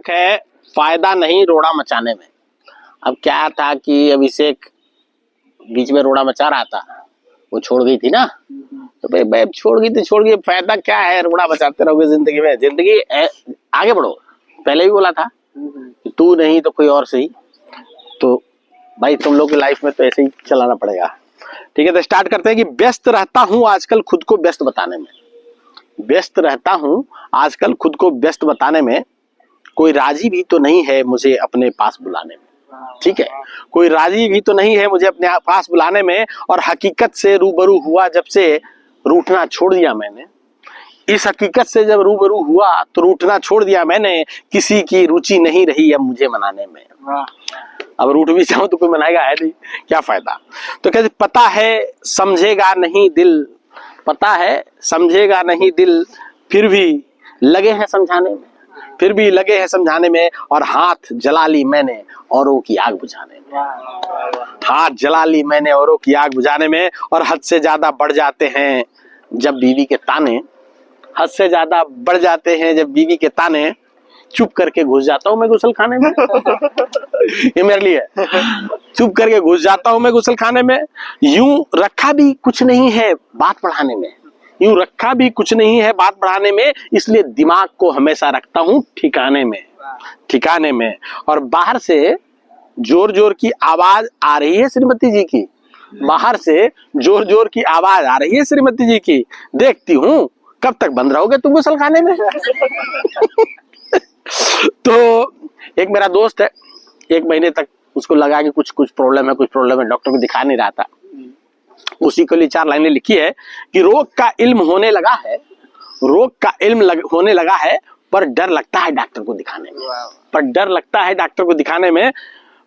है फायदा नहीं रोड़ा मचाने में। अब क्या था कि अभिषेक बीच में रोड़ा मचा रहा था, वो छोड़ गई थी ना, तो भाई छोड़ गई तो छोड़ गई, फायदा क्या है रोड़ा मचाते रहोगे जिंदगी में। जिंदगी आगे बढ़ो, पहले भी बोला था तू नहीं तो कोई और सही। तो भाई तुम लोग की लाइफ में तो ऐसे ही चलाना पड़ेगा। ठीक है, तो स्टार्ट करते हैं कि व्यस्त रहता हूं आजकल खुद को व्यस्त बताने में। व्यस्त रहता हूं आजकल खुद को व्यस्त बताने में, कोई राजी भी तो नहीं है मुझे अपने पास बुलाने में। ठीक है, कोई राजी भी तो नहीं है मुझे अपने पास बुलाने में, और हकीकत से रूबरू हुआ जब से रूठना छोड़ दिया मैंने। इस हकीकत से जब रूबरू हुआ तो रूठना छोड़ दिया मैंने, किसी की रुचि नहीं रही अब मुझे मनाने में। अब रूठ भी जाऊं तो कोई मनाएगा है नहीं, क्या फायदा। तो कहते पता है समझेगा नहीं दिल, पता है समझेगा नहीं दिल, फिर भी लगे हैं समझाने में, फिर भी लगे हैं समझाने में, और हाथ जला ली मैंने औरों की आग बुझाने में। हाथ जला ली मैंने औरों की आग बुझाने में, और हद से ज्यादा बढ़ जाते हैं जब बीवी के ताने, हद से ज्यादा बढ़ जाते हैं जब बीवी के ताने, चुप करके घुस जाता हूं मैं गुसल खाने में। ये मेरे लिए, चुप करके घुस जाता हूं मैं गुसल खाने में। यूं रखा भी कुछ नहीं है बात बढ़ाने में, यूं रखा भी कुछ नहीं है बात बढ़ाने में, इसलिए दिमाग को हमेशा रखता हूं ठिकाने में, ठिकाने में। और बाहर से जोर जोर की आवाज आ रही है श्रीमती जी की, बाहर से जोर जोर की आवाज आ रही है श्रीमती जी की, देखती हूँ कब तक बंद रहोगे तुम गुसल खाने में। तो एक मेरा दोस्त है, 1 महीने तक उसको लगा कि कुछ प्रॉब्लम है, कुछ प्रॉब्लम है, डॉक्टर को दिखा नहीं रहा था। उसी के लिए 4 लाइनें लिखी है कि रोग का इल्म होने लगा है, रोग का इल्म होने लगा है, पर डर लगता है डॉक्टर को दिखाने में, पर डर लगता है डॉक्टर को दिखाने में।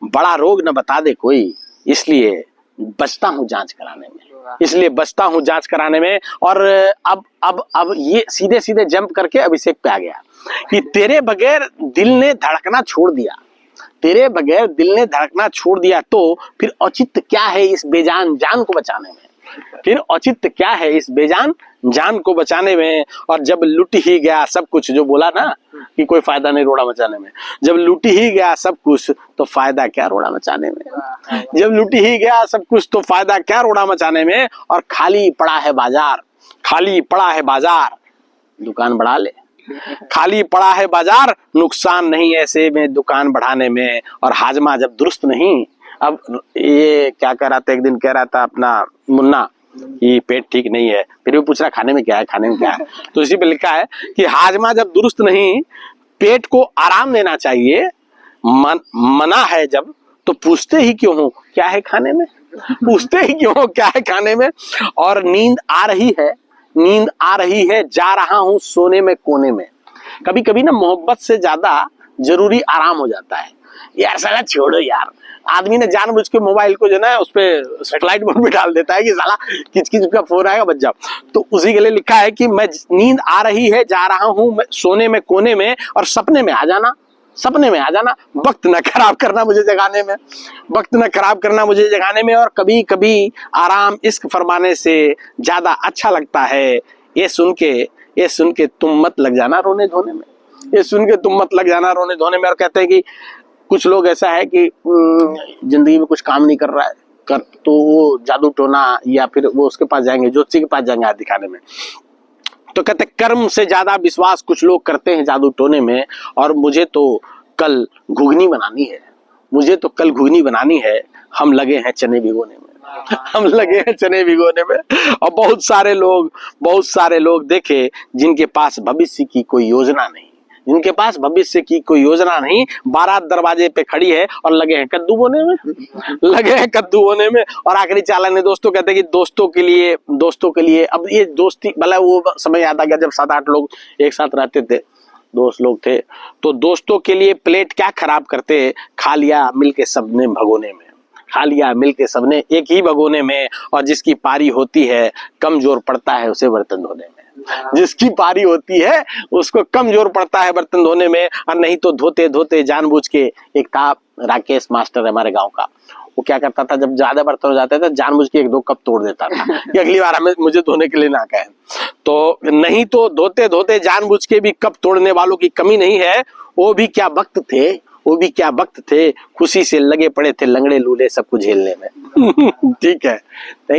बड़ा रोग न बता दे कोई, इसलिए बचता हूं जांच कराने में, इसलिए बचता हूं जांच कराने में। और अब ये सीधे सीधे जंप करके अभिषेक पे आ गया कि तेरे बगैर दिल ने धड़कना छोड़ दिया, तेरे बगैर दिल ने धड़कना छोड़ दिया, तो फिर औचित्य क्या है इस बेजान जान को बचाने में, फिर औचित्य क्या है इस बेजान जान को बचाने में। और जब लुट ही गया सब कुछ, जो बोला ना कि कोई फायदा नहीं रोड़ा मचाने में, जब लुट ही गया सब कुछ तो फायदा क्या रोड़ा मचाने में, जब लुट ही गया सब कुछ तो फायदा क्या रोड़ा मचाने में। और खाली पड़ा है बाजार, खाली पड़ा है बाजार, दुकान बढ़ा ले, खाली पड़ा है बाजार, नुकसान नहीं ऐसे में दुकान बढ़ाने में। और हाजमा जब दुरुस्त नहीं, अब ये क्या कह रहा था, एक दिन कह रहा था अपना मुन्ना कि पेट ठीक नहीं है, फिर भी पूछ रहा खाने में क्या है, खाने में क्या है। तो इसी पे लिखा है कि हाजमा जब दुरुस्त नहीं, पेट को आराम देना चाहिए, मना है जब तो पूछते ही क्यों हो क्या है खाने में, पूछते ही क्यों हो क्या है खाने में। और नींद आ रही है, नींद आ रही है, जा रहा हूं सोने में कोने में। कभी कभी ना मोहब्बत से ज्यादा जरूरी आराम हो जाता है। यार साला छोड़ो यार, आदमी ने जानबूझ के मोबाइल को जो ना उस पे फ्लाइट मोड में डाल देता है कि साला किच किच का फोन आएगा बच जाओ। तो उसी के लिए लिखा है कि मैं नींद आ रही है, जा रहा हूं मैं सोने में कोने में, और सपने में आ जाना, सपने में आ जाना, वक्त न खराब करना मुझे जगाने में, वक्त न खराब करना मुझे जगाने में। और कभी कभी आराम इश्क फरमाने से ज्यादा अच्छा लगता है, ये सुन के तुम मत लग जाना रोने धोने में, ये सुन के तुम मत लग जाना रोने धोने में। और कहते हैं कि कुछ लोग ऐसा है कि जिंदगी में कुछ काम नहीं कर रहा है कर, तो वो जादू टोना या फिर वो उसके पास जाएंगे, ज्योतिषी के पास जाएंगे हाथ दिखाने में। तो कहते कर्म से ज्यादा विश्वास कुछ लोग करते हैं जादू टोने में। और मुझे तो कल घुगनी बनानी है, मुझे तो कल घुगनी बनानी है, हम लगे हैं चने भिगोने में, हम लगे हैं चने भिगोने में। और बहुत सारे लोग देखे जिनके पास भविष्य की कोई योजना नहीं, जिनके पास भविष्य की कोई योजना नहीं, बारात दरवाजे पे खड़ी है और लगे हैं कद्दू बोने में, लगे हैं कद्दू बोने में। और आखिरी चालन है दोस्तों, कहते हैं कि दोस्तों के लिए अब ये दोस्ती भला वो समय याद आ गया जब 7-8 लोग एक साथ रहते थे, दोस्त लोग थे, तो दोस्तों के लिए प्लेट क्या खराब करते, खा लिया मिलके सबने भगोने में, खा लिया मिलके सबने एक ही भगोने में। और जिसकी पारी होती है कम जोर पड़ता है उसे बर्तन धोने में, जिसकी पारी होती है उसको कम जोर पड़ता है बर्तन धोने में। और नहीं तो धोते धोते जानबूझ के, एक था राकेश मास्टर हमारे गांव का, वो क्या करता था, जब ज्यादा बर्तन हो जाते थे जानबूझ के 1-2 कप तोड़ देता था कि अगली बार मुझे धोने के लिए ना कहें। तो नहीं तो धोते धोते जानबूझ के भी कप तोड़ने वालों की कमी नहीं है। वो भी क्या वक्त थे, वो भी क्या वक्त थे, खुशी से लगे पड़े थे लंगड़े लूले सबको झेलने में। ठीक है।